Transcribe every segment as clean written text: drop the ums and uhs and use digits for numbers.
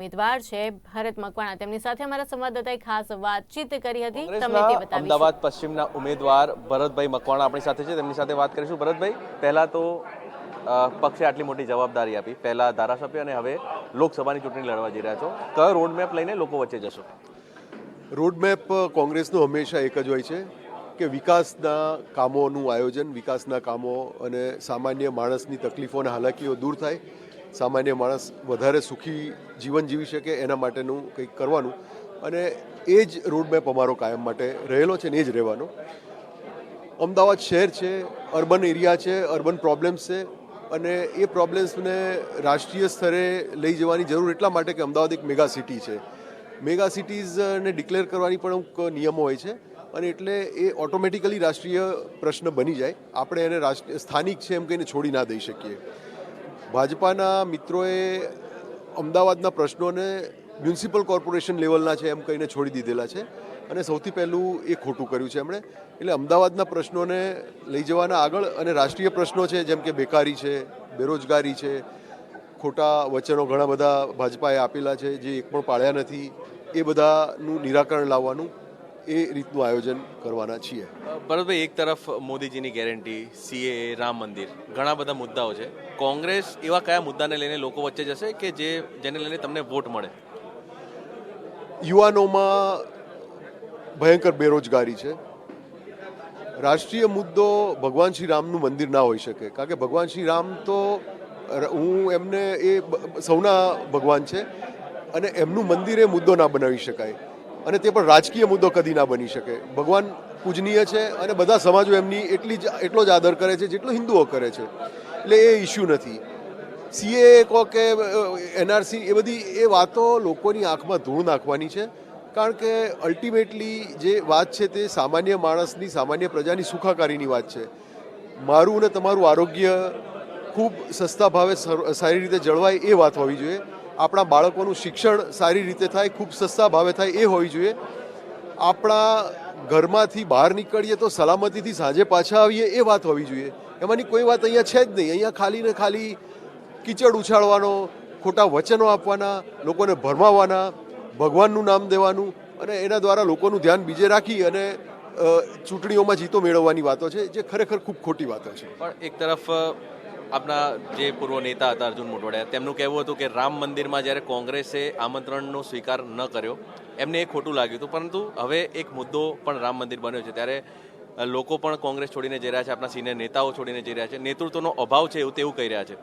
ઉમેદવાર છે ભરત મકવાણા, તેમની સાથે અમારા સંવાદદાતાએ ખાસ વાતચીત કરી હતી. તમને તે કોંગ્રેસના બતાવીશું. અમદાવાદ પશ્ચિમના ઉમેદવાર ભરતભાઈ મકવાણા આપણી સાથે છે, તેમની સાથે વાત કરીશું. ભરતભાઈ, પહેલા તો પક્ષે આટલી મોટી જવાબદારી આપી, પહેલા ધારાસભ્ય અને હવે લોકસભાની ચૂંટણી લડવા જઈ રહ્યા છો, કયો રોડમેપ લઈને લોકો વચ્ચે જશો? રોડમેપ કોંગ્રેસનું હંમેશા એક જ હોય છે કે વિકાસના કામોનું આયોજન, વિકાસના કામો અને સામાન્ય માણસની તકલીફો અને હાલાકીઓ દૂર થાય, સામાન્ય માણસ વધારે સુખી જીવન જીવી શકે એના માટેનું કંઈક કરવાનું, અને એ જ રોડમેપ અમારો કાયમ માટે રહેલો છે ને એ જ રહેવાનો. અમદાવાદ શહેર છે, અર્બન એરિયા છે, અર્બન પ્રોબ્લેમ્સ છે, અને એ પ્રોબ્લેમ્સને રાષ્ટ્રીય સ્તરે લઈ જવાની જરૂર એટલા માટે કે અમદાવાદ એક મેગા સિટી છે. મેગા સિટીઝને ડિક્લેર કરવાની પણ અમુક નિયમો હોય છે, અને એટલે એ ઓટોમેટિકલી રાષ્ટ્રીય પ્રશ્ન બની જાય. આપણે એને સ્થાનિક છે એમ કહીને છોડી ના દઈ શકીએ. ભાજપાના મિત્રોએ અમદાવાદના પ્રશ્નોને મ્યુનિસિપલ કોર્પોરેશન લેવલના છે એમ કહીને છોડી દીધેલા છે, અને સૌથી પહેલું એ ખોટું કર્યું છે એમણે. એટલે અમદાવાદના પ્રશ્નોને લઈ જવાના આગળ, અને રાષ્ટ્રીય પ્રશ્નો છે જેમ કે બેકારી છે, બેરોજગારી છે, ખોટા વચનો ઘણા બધા ભાજપાએ આપેલા છે જે એક પણ પાળ્યા નથી, એ બધાનું નિરાકરણ લાવવાનું એ રીતનું આયોજન કરવાના છીએ. ભરતભાઈ, એક તરફ મોદીજીની ગેરંટી, સીએ, રામ મંદિર, ઘણા બધા મુદ્દાઓ છે. કોંગ્રેસ એવા કયા મુદ્દાને લઈને લોકો વચ્ચે જશે કે જેને લઈને તમને વોટ મળે? યુવાનોમાં ભયંકર બેરોજગારી છે. રાષ્ટ્રીય મુદ્દો ભગવાન શ્રી રામનું મંદિર ના હોઈ શકે, કારણ કે ભગવાન શ્રી રામ તો હું એમને એ સૌના ભગવાન છે, અને એમનું મંદિર એ મુદ્દો ના બનાવી શકાય, અને તે પણ રાજકીય મુદ્દો કદી ના બની શકે. ભગવાન પૂજનીય છે, અને બધા સમાજો એમની એટલો જ આદર કરે છે જેટલો હિન્દુઓ કરે છે, એટલે એ ઇસ્યુ નથી. સીએ કહો કે એનઆરસી, એ બધી એ વાતો લોકોની આંખમાં ધૂળ નાખવાની છે, કારણ કે અલ્ટિમેટલી જે વાત છે તે સામાન્ય માણસની, સામાન્ય પ્રજાની સુખાકારીની વાત છે. મારું ને તમારું આરોગ્ય ખૂબ સસ્તા ભાવે સારી રીતે જળવાય એ વાત હોવી જોઈએ. આપણા બાળકોનું શિક્ષણ સારી રીતે થાય, ખૂબ સસ્તા ભાવે થાય એ હોવી જોઈએ. આપણા ઘરમાંથી બહાર નીકળીએ તો સલામતીથી સાંજે પાછા આવીએ એ વાત હોવી જોઈએ. એમાંની કોઈ વાત અહીંયા છે જ નહીં. અહીંયા ખાલી ને ખાલી કીચડ ઉછાળવાનો, ખોટા વચનો આપવાના, લોકોને ભરમાવવાના, ભગવાનનું નામ દેવાનું, અને એના દ્વારા લોકોનું ધ્યાન બીજે રાખી અને ચૂંટણીઓમાં જીતો મેળવવાની વાતો છે, જે ખરેખર ખૂબ ખોટી વાતો છે. પણ એક તરફ આપના જે પૂર્વ નેતા હતા અર્જુન મોઢવાડિયા, તેમનું કહેવું હતું કે રામ મંદિરમાં જ્યારે કોંગ્રેસે આમંત્રણનો સ્વીકાર ન કર્યો, એમને એ ખોટું લાગ્યું હતું. પરંતુ હવે એક મુદ્દો પણ રામ મંદિર બન્યો છે, ત્યારે લોકો પણ કોંગ્રેસ છોડીને જઈ રહ્યા છે, આપણા સિનિયર નેતાઓ છોડીને જઈ રહ્યા છે, નેતૃત્વનો અભાવ છે એવું તેવું કહી રહ્યા છે.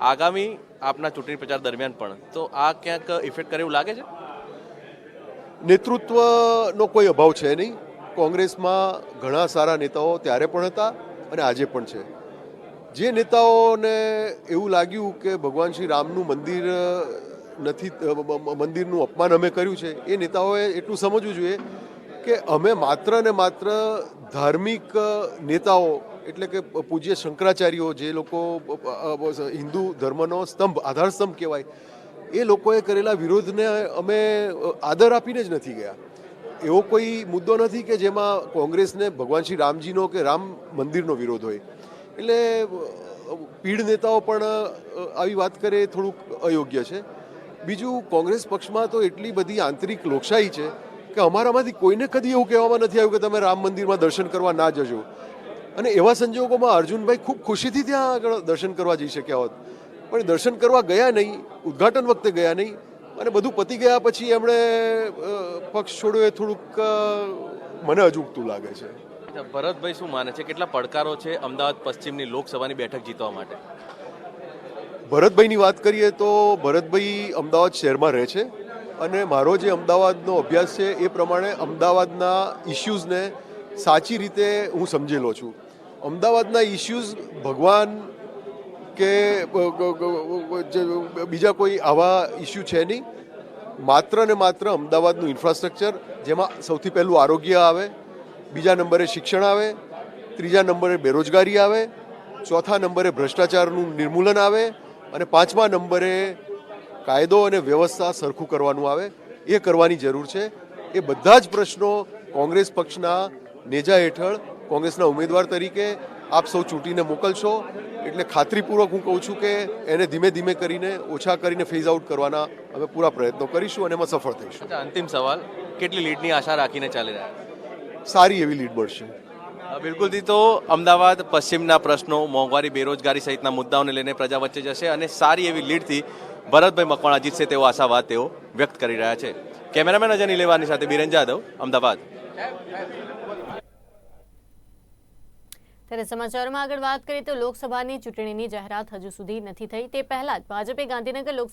આગામી આપના ચૂંટણી પ્રચાર દરમિયાન પણ તો આ ક્યાંક ઇફેક્ટ કરે એવું લાગે છે? નેતૃત્વનો કોઈ અભાવ છે નહીં. કોંગ્રેસમાં ઘણા સારા નેતાઓ ત્યારે પણ હતા અને આજે પણ છે. જે નેતાઓને એવું લાગ્યું કે ભગવાન શ્રી રામનું મંદિર નથી, મંદિરનું અપમાન અમે કર્યું છે, એ નેતાઓએ એટલું સમજવું જોઈએ કે અમે માત્ર ને માત્ર ધાર્મિક નેતાઓ, એટલે કે પૂજ્ય શંકરાચાર્યો, જે લોકો હિન્દુ ધર્મનો સ્તંભ, આધાર સ્તંભ કહેવાય, એ લોકોએ કરેલા વિરોધને અમે આદર આપીને જ નથી ગયા. એવો કોઈ મુદ્દો નથી કે જેમાં કોંગ્રેસને ભગવાન શ્રી રામજીનો કે રામ મંદિરનો વિરોધ હોય. એટલે પીઢ નેતાઓ પણ આવી વાત કરે એ થોડુંક અયોગ્ય છે. બીજું, કોંગ્રેસ પક્ષમાં તો એટલી બધી આંતરિક લોકશાહી છે કે અમારામાંથી કોઈને કદી એવું કહેવામાં નથી આવ્યું કે તમે રામ મંદિરમાં દર્શન કરવા ના જજો. અને એવા સંજોગોમાં અર્જુનભાઈ ખૂબ ખુશીથી ત્યાં આગળ દર્શન કરવા જઈ શક્યા હોત, પણ દર્શન કરવા ગયા નહીં, ઉદ્ઘાટન વખતે ગયા નહીં, અને બધું પતી ગયા પછી એમણે પક્ષ છોડ્યો. એ થોડુંક મને અજુગતું લાગે છે. ભરતભાઈ, શું માને છે, કેટલા પડકારો છે અમદાવાદ પશ્ચિમની લોકસભાની બેઠક જીતવા માટે? ભરતભાઈની વાત કરીએ તો ભરતભાઈ અમદાવાદ શહેરમાં રહે છે, અને મારો જે અમદાવાદનો અભ્યાસ છે એ પ્રમાણે અમદાવાદના ઇશ્યુઝને સાચી રીતે હું સમજેલો છું. અમદાવાદના ઇશ્યુઝ ભગવાન કે બીજા કોઈ આવા ઇસ્યુ છે નહીં. માત્ર ને માત્ર અમદાવાદનું ઇન્ફ્રાસ્ટ્રક્ચર, જેમાં સૌથી પહેલું આરોગ્ય આવે, બીજા નંબરે શિક્ષણ આવે, ત્રીજા નંબરે બેરોજગારી આવે, ચોથા નંબરે ભ્રષ્ટાચારનું નિર્મૂલન આવે, અને પાંચમા નંબરે કાયદો અને વ્યવસ્થા સરખું કરવાનું આવે. એ કરવાની જરૂર છે. એ બધા જ પ્રશ્નો કોંગ્રેસ પક્ષના નેજા હેઠળ, કોંગ્રેસના ઉમેદવાર તરીકે આપ સૌ ચૂંટીને મોકલશો એટલે ખાતરીપૂર્વક હું કહું છું કે એને ધીમે ધીમે કરીને ઓછા કરીને ફેઝ આઉટ કરવાના અમે પૂરા પ્રયત્નો કરીશું અને એમાં સફળ થઈશું. અચ્છા, અંતિમ સવાલ, કેટલી લીડની આશા રાખીને ચાલી રહ્યા? સારી એવી લીડ મળશે. બિલકુલથી તો અમદાવાદ પશ્ચિમના પ્રશ્નો, મોંઘવારી, બેરોજગારી સહિતના મુદ્દાઓને લઈને પ્રજા વચ્ચે જશે અને સારી એવી લીડથી ભરતભાઈ મકવાણા જીતશે તેવો આશાવાદ તેઓ વ્યક્ત કરી રહ્યા છે. કેમેરામેન અજયની લેવાની સાથે બિરેન જાદવ, અમદાવાદ. ત્યારે સમાચારમાં આગળ વાત કરીએ તો લોકસભાની ચૂંટણીની જાહેરાત હજુ સુધી નથી થઈ. તે પહેલા જ ભાજપે ગાંધીનગર લોકસભા